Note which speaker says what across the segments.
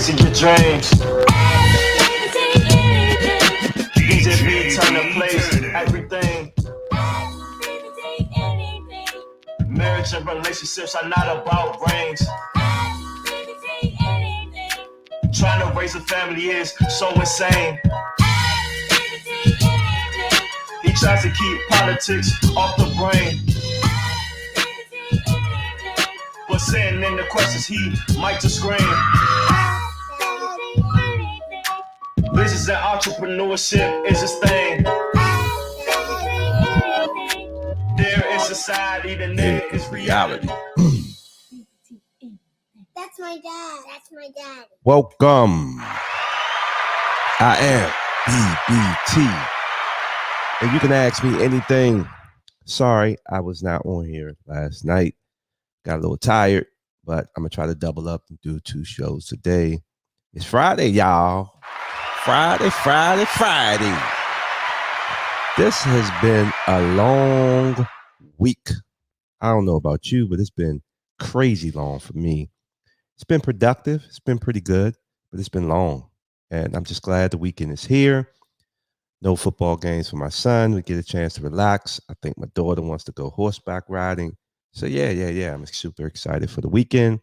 Speaker 1: chasing your dreams. DJ B turn the place, everything. Marriage and relationships are not about rings. Trying to raise a family is so insane. He tries to keep politics off the brain, but sending in the questions he might just scream. Business and entrepreneurship is his thing. There is society, then there is reality.
Speaker 2: That's my dad. That's my dad.
Speaker 3: Welcome. I am BBT. And you can ask me anything. Sorry, I was not on here last night. Got a little tired, but I'm going to try to double up and do 2 shows today. It's Friday, y'all. Friday. This has been a long week. I don't know about you, but it's been crazy long for me. It's been productive. It's been pretty good, but it's been long. And I'm just glad the weekend is here. No football games for my son. We get a chance to relax. I think my daughter wants to go horseback riding. So yeah. I'm super excited for the weekend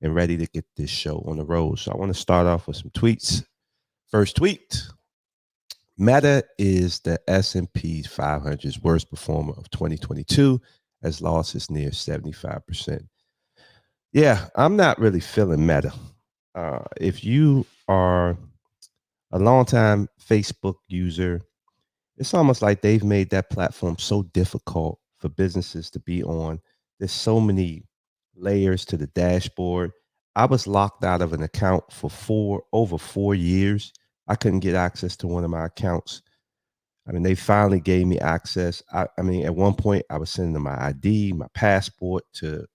Speaker 3: and ready to get this show on the road. So I want to start off with some tweets. First tweet. Meta is the S&P 500's worst performer of 2022 as losses near 75%. Yeah, I'm not really feeling Meta. If you are a longtime Facebook user, it's almost like they've made that platform so difficult for businesses to be on. There's so many layers to the dashboard. I was locked out of an account for over 4 years. I couldn't get access to one of my accounts. I mean, they finally gave me access. I mean, at one point, I was sending them my ID, my passport to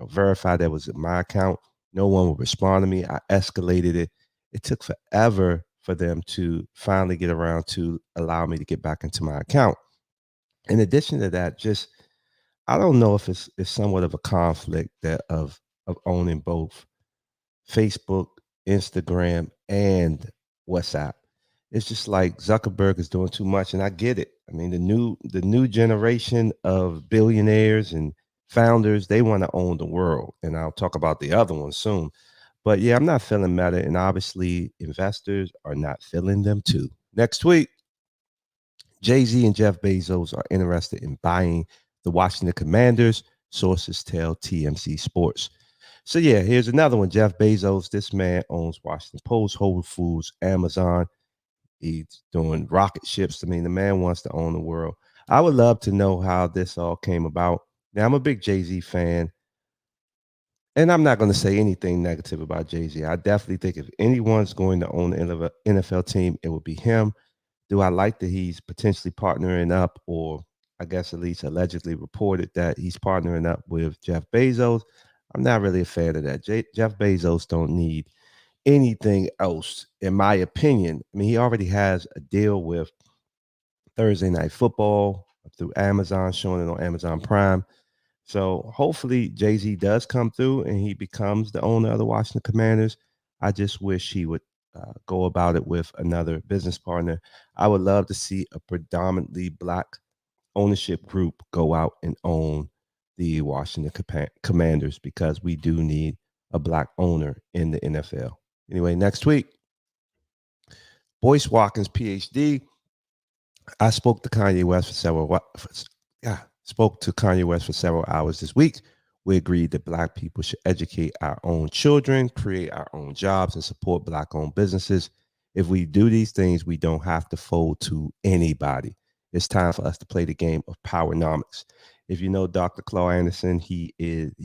Speaker 3: verify that was my account. No one would respond to me. I escalated it. It took forever for them to finally get around to allow me to get back into my account. In addition to that, just I don't know if it's somewhat of a conflict that of owning both Facebook, Instagram, and WhatsApp. It's just like Zuckerberg is doing too much, and I get it. I mean, the new generation of billionaires and founders, they want to own the world, and I'll talk about the other one soon. But yeah, I'm not feeling Meta, and obviously investors are not feeling them too. Next tweet. Jay-Z and Jeff Bezos are interested in buying the Washington Commanders, sources tell TMC Sports. So yeah, here's another one. Jeff Bezos, this man owns Washington Post, Whole Foods, Amazon. He's doing rocket ships. I mean, the man wants to own the world. I would love to know how this all came about. Now, I'm a big Jay-Z fan, and I'm not going to say anything negative about Jay-Z. I definitely think if anyone's going to own the NFL team, it would be him. Do I like that he's potentially partnering up, or I guess at least allegedly reported that he's partnering up with Jeff Bezos? I'm not really a fan of that. Jeff Bezos don't need anything else, in my opinion. I mean, he already has a deal with Thursday Night Football through Amazon, showing it on Amazon Prime. So hopefully Jay-Z does come through and he becomes the owner of the Washington Commanders. I just wish he would go about it with another business partner. I would love to see a predominantly Black ownership group go out and own the Washington Commanders, because we do need a Black owner in the NFL. Anyway, next week, Boyce Watkins, PhD. I spoke to Kanye West for several hours this week. We agreed that Black people should educate our own children, create our own jobs, and support Black-owned businesses. If we do these things, we don't have to fold to anybody. It's time for us to play the game of Powernomics. If you know Dr. Claude Anderson, he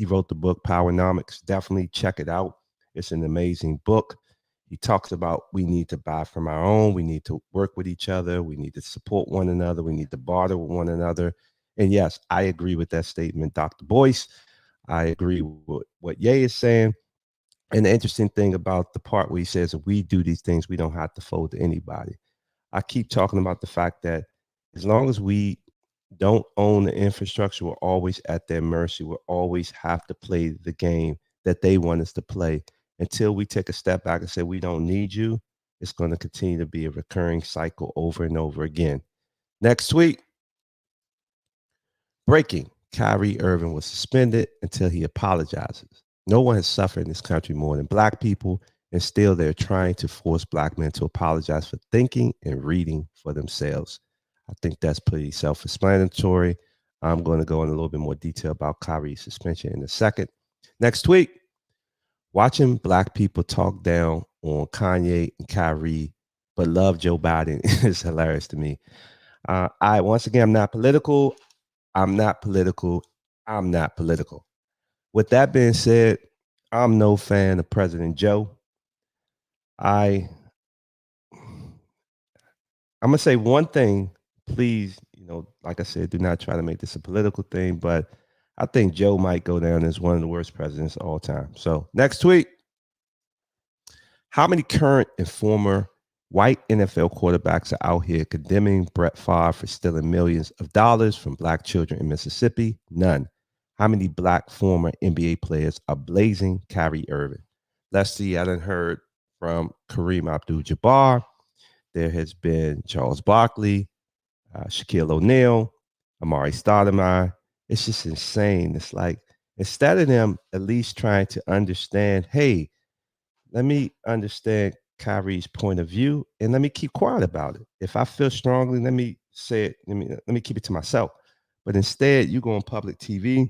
Speaker 3: wrote the book Powernomics. Definitely check it out. It's an amazing book. He talks about we need to buy from our own. We need to work with each other. We need to support one another. We need to barter with one another. And yes, I agree with that statement, Dr. Boyce. I agree with what Ye is saying. And the interesting thing about the part where he says, if we do these things, we don't have to fold to anybody. I keep talking about the fact that as long as we don't own the infrastructure, we're always at their mercy. We'll always have to play the game that they want us to play. until we take a step back and say we don't need you, it's going to continue to be a recurring cycle over and over again. Next tweet. Breaking. Kyrie Irving was suspended until he apologizes. No one has suffered in this country more than black people, and still they're trying to force black men to apologize for thinking and reading for themselves. I think that's pretty self-explanatory. I'm going to go in a little bit more detail about Kyrie's suspension in a second. Next tweet. Watching black people talk down on Kanye and Kyrie, but love Joe Biden is hilarious to me. Once again, I'm not political. I'm not political. I'm not political. With that being said, I'm no fan of President Joe. I'm gonna say one thing. Please, like I said, do not try to make this a political thing, but I think Joe might go down as one of the worst presidents of all time. So, next tweet. How many current and former white NFL quarterbacks are out here condemning Brett Favre for stealing millions of dollars from black children in Mississippi? None. How many black former NBA players are blazing Kyrie Irving? Let's see. I done heard from Kareem Abdul-Jabbar. There has been Charles Barkley, Shaquille O'Neal, Amari Stoudemire. It's just insane. It's like instead of them at least trying to understand, hey, let me understand Kyrie's point of view and let me keep quiet about it. If I feel strongly, let me say it. Let me keep it to myself. But instead, you go on public TV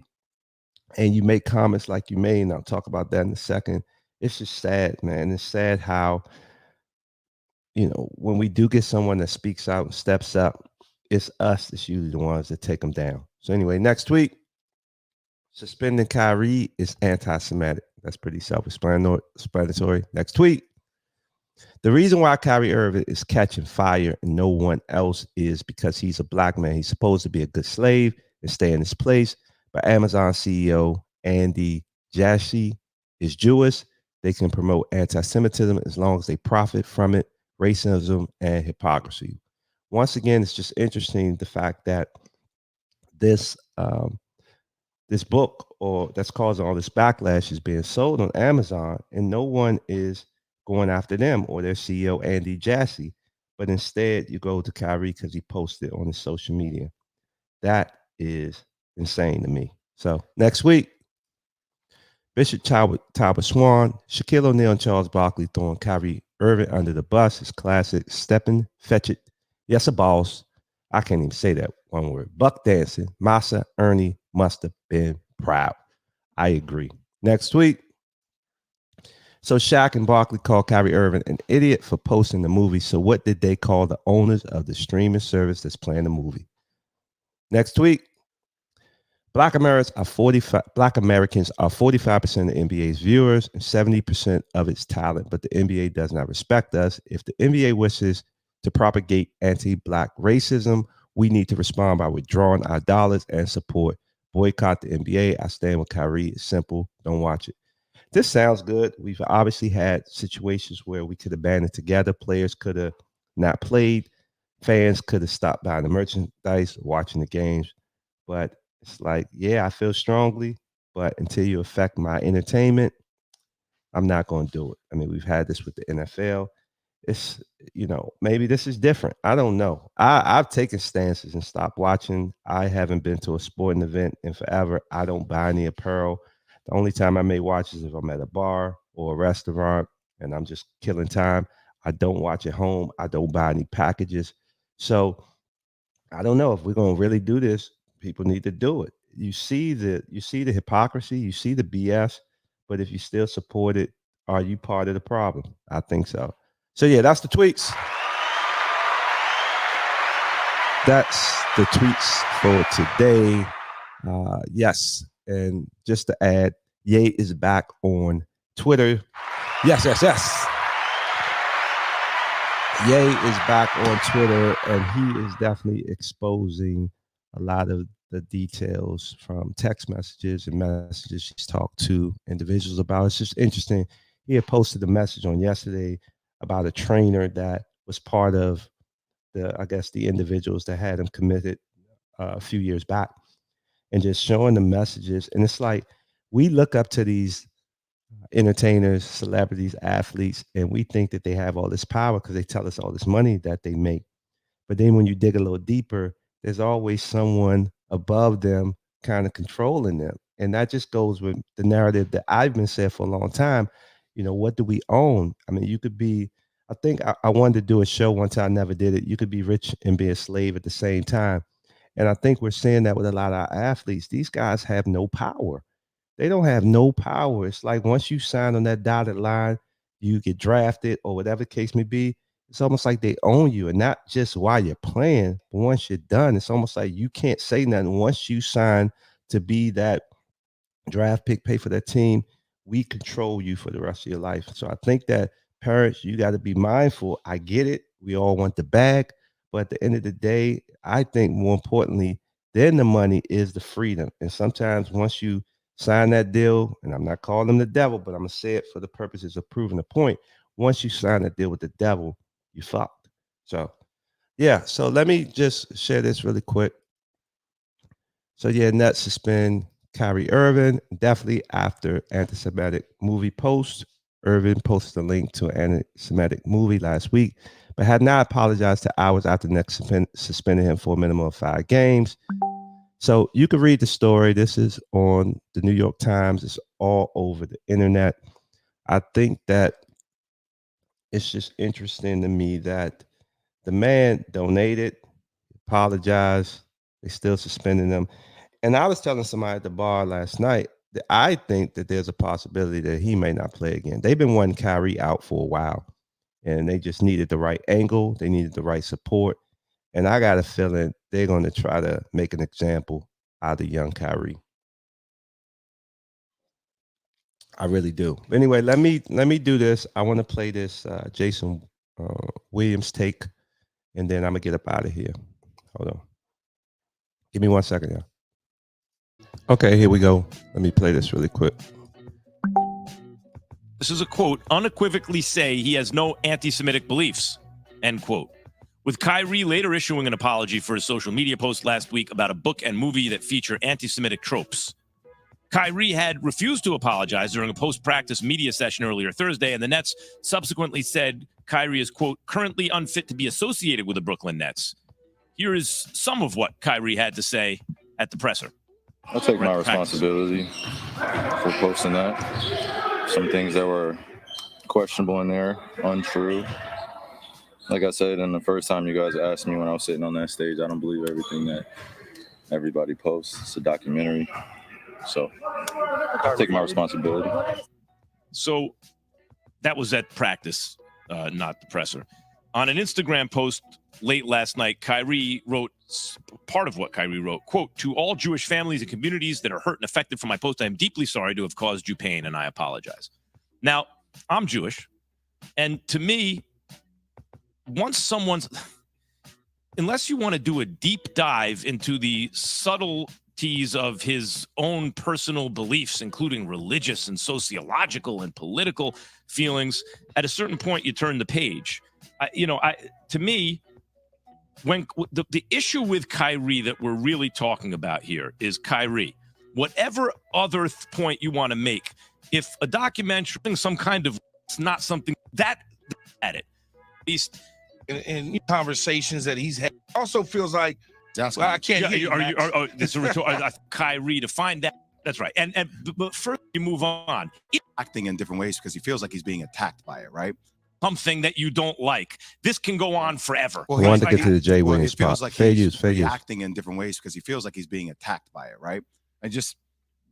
Speaker 3: and you make comments like you made, and I'll talk about that in a second. It's just sad, man. It's sad how, when we do get someone that speaks out and steps up, it's us that's usually the ones that take them down. So anyway, next tweet. Suspending Kyrie is anti-Semitic. That's pretty self-explanatory. Next tweet. The reason why Kyrie Irving is catching fire and no one else is because he's a black man. He's supposed to be a good slave and stay in his place. But Amazon CEO Andy Jassy is Jewish. They can promote anti-Semitism as long as they profit from it, racism and hypocrisy. Once again, it's just interesting the fact that this book or that's causing all this backlash is being sold on Amazon and no one is going after them or their CEO, Andy Jassy. But instead, you go to Kyrie because he posted on his social media. That is insane to me. So next week, Bishop Talbot Swan, Shaquille O'Neal, and Charles Barkley throwing Kyrie Irving under the bus. His classic stepping, fetch it. Yes, a boss. I can't even say that one word. Buck dancing. Massa Ernie must have been proud. I agree. Next week. So Shaq and Barkley called Kyrie Irving an idiot for posting the movie. So what did they call the owners of the streaming service that's playing the movie? Next week. Black Americans are 45% of the NBA's viewers and 70% of its talent, but the NBA does not respect us. If the NBA wishes to propagate anti-black racism, we need to respond by withdrawing our dollars and support. Boycott the NBA. I stand with Kyrie. It's simple. Don't watch it. This sounds good. We've obviously had situations where we could have banded together. Players could have not played. Fans could have stopped buying the merchandise, watching the games. But it's like, yeah, I feel strongly, but until you affect my entertainment, I'm not going to do it. I mean, we've had this with the NFL. It's, maybe this is different. I don't know. I've taken stances and stopped watching. I haven't been to a sporting event in forever. I don't buy any apparel. The only time I may watch is if I'm at a bar or a restaurant and I'm just killing time. I don't watch at home. I don't buy any packages. So I don't know if we're going to really do this. People need to do it. You see the hypocrisy, you see the BS, but if you still support it, are you part of the problem? I think so. So yeah, that's the tweets. That's the tweets for today. Yes, and just to add, Ye is back on Twitter. Yes. Ye is back on Twitter, and he is definitely exposing a lot of the details from text messages and messages he's talked to individuals about. It's just interesting. He had posted a message on yesterday about a trainer that was part of the individuals that had him committed a few years back, and just showing the messages. And it's like we look up to these entertainers, celebrities, athletes, and we think that they have all this power because they tell us all this money that they make. But then when you dig a little deeper, there's always someone above them kind of controlling them. And that just goes with the narrative that I've been said for a long time. What do we own? I mean, you could be, I think I wanted to do a show one time, I never did it. You could be rich and be a slave at the same time. And I think we're seeing that with a lot of our athletes. These guys have no power. They don't have no power. It's like once you sign on that dotted line, you get drafted or whatever the case may be. It's almost like they own you, and not just while you're playing, but once you're done, it's almost like you can't say nothing. Once you sign to be that draft pick, pay for that team, we control you for the rest of your life. So I think that parents, you got to be mindful. I get it. We all want the bag, but at the end of the day, I think more importantly than the money is the freedom. And sometimes once you sign that deal, and I'm not calling them the devil, but I'm gonna say it for the purposes of proving the point. Once you sign that deal with the devil, you fucked. So yeah, so let me just share this really quick. So yeah, Nets suspend Kyrie Irving definitely after anti-Semitic movie post. Irving posted a link to an anti-Semitic movie last week, but had not apologized to hours after the Nets suspended him for a minimum of 5 games. So you can read the story. This is on the New York Times. It's all over the internet. I think that it's just interesting to me that the man donated, apologized, they still suspending him. And I was telling somebody at the bar last night that I think that there's a possibility that he may not play again. They've been wanting Kyrie out for a while, and they just needed the right angle. They needed the right support. And I got a feeling they're going to try to make an example out of young Kyrie. I really do. But anyway, let me do this. I want to play this Jason Williams take, and then I'm gonna get up out of here. Hold on. Give me 1 second, y'all. Okay, here we go. Let me play this really quick.
Speaker 4: This is a quote, unequivocally say he has no anti-Semitic beliefs, end quote. With Kyrie later issuing an apology for his social media post last week about a book and movie that feature anti-Semitic tropes. Kyrie had refused to apologize during a post-practice media session earlier Thursday, and the Nets subsequently said Kyrie is, quote, currently unfit to be associated with the Brooklyn Nets. Here is some of what Kyrie had to say at the presser.
Speaker 5: I'll take my responsibility for posting that. Some things that were questionable in there, untrue. Like I said, and the first time you guys asked me when I was sitting on that stage, I don't believe everything that everybody posts. It's a documentary. So I'll take my responsibility.
Speaker 4: So that was at practice, not the presser. On an Instagram post late last night, Kyrie wrote part of what Kyrie wrote, quote, to all Jewish families and communities that are hurt and affected from my post, I am deeply sorry to have caused you pain, and I apologize. Now, I'm Jewish, and to me, unless you want to do a deep dive into the subtleties of his own personal beliefs, including religious and sociological and political feelings, at a certain point, you turn the page. To me, when the issue with Kyrie that we're really talking about here is Kyrie. Whatever other point you want to make, if a documentary, some kind of, it's not something that at it, at least
Speaker 6: in conversations that he's had, also feels like, well, I can't hear you.
Speaker 4: This is Kyrie to find that. That's right. But first you move on.
Speaker 7: Acting in different ways because he feels like he's being attacked by it, right?
Speaker 4: Something that you don't like. This can go on forever.
Speaker 3: Well, I wanted to get to the Jay Williams part.
Speaker 7: Like
Speaker 3: fair use.
Speaker 7: Acting in different ways because he feels like he's being attacked by it, right? And just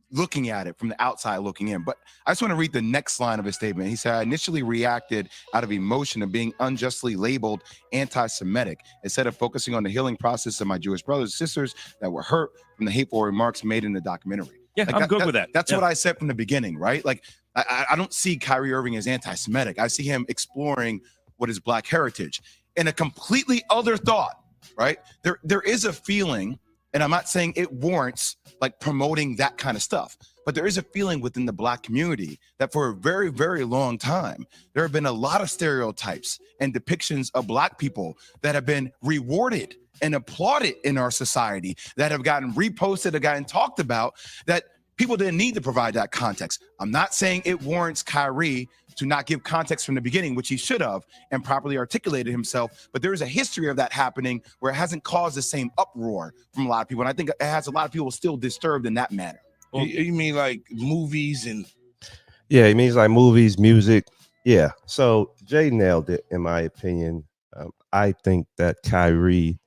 Speaker 7: looking at it from the outside looking in. But I just want to read the next line of his statement. He said, I initially reacted out of emotion of being unjustly labeled anti-Semitic instead of focusing on the healing process of my Jewish brothers and sisters that were hurt from the hateful remarks made in the documentary.
Speaker 4: Yeah, I'm good with that.
Speaker 7: That's what I said from the beginning, right? Like, I don't see Kyrie Irving as anti-Semitic. I see him exploring what is Black heritage in a completely other thought, right? There is a feeling, and I'm not saying it warrants like promoting that kind of stuff, but there is a feeling within the Black community that for a very, very long time, there have been a lot of stereotypes and depictions of Black people that have been rewarded and applauded in our society, that have gotten reposted, have gotten talked about, that people didn't need to provide that context. I'm not saying it warrants Kyrie to not give context from the beginning, which he should have, and properly articulated himself. But there is a history of that happening where it hasn't caused the same uproar from a lot of people. And I think it has a lot of people still disturbed in that manner.
Speaker 6: Well, you mean like movies and?
Speaker 3: Yeah, it means like movies, music. Yeah. So Jay nailed it, in my opinion. I think that Kyrie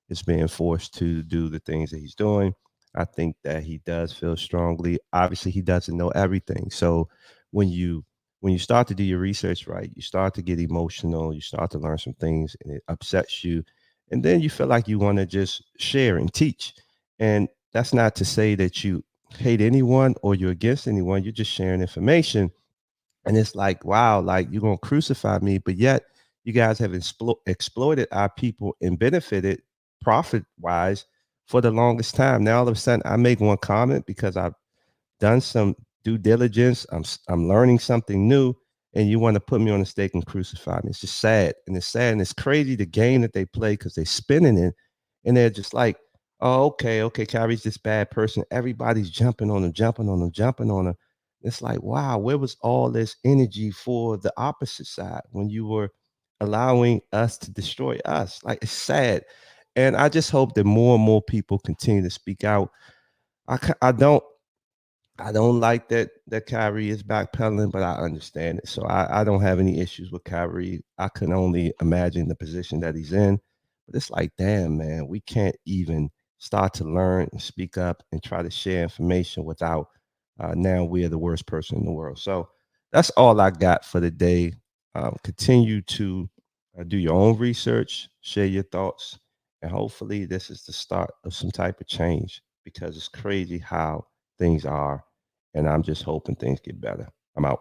Speaker 3: is being forced to do the things that he's doing. I think that he does feel strongly. Obviously, he doesn't know everything. So when you start to do your research right, you start to get emotional, you start to learn some things, and it upsets you. And then you feel like you want to just share and teach. And that's not to say that you hate anyone or you're against anyone. You're just sharing information. And it's like, wow, like you're going to crucify me, but yet you guys have exploited our people and benefited profit wise for the longest time. Now, all of a sudden, I make one comment because I've done some due diligence. I'm learning something new, and you want to put me on a stake and crucify me. It's just sad. And it's sad and it's crazy the game that they play because they're spinning it. And they're just like, oh, okay, Kyrie's this bad person. Everybody's jumping on him, jumping on him, jumping on him. It's like, wow, where was all this energy for the opposite side when you were allowing us to destroy us? Like, it's sad. And I just hope that more and more people continue to speak out. I don't like that Kyrie is backpedaling, but I understand it. So I don't have any issues with Kyrie. I can only imagine the position that he's in. But it's like, damn, man, we can't even start to learn and speak up and try to share information without now we're the worst person in the world. So that's all I got for the day. Continue to do your own research, share your thoughts, and hopefully this is the start of some type of change because it's crazy how things are. And I'm just hoping things get better. I'm out.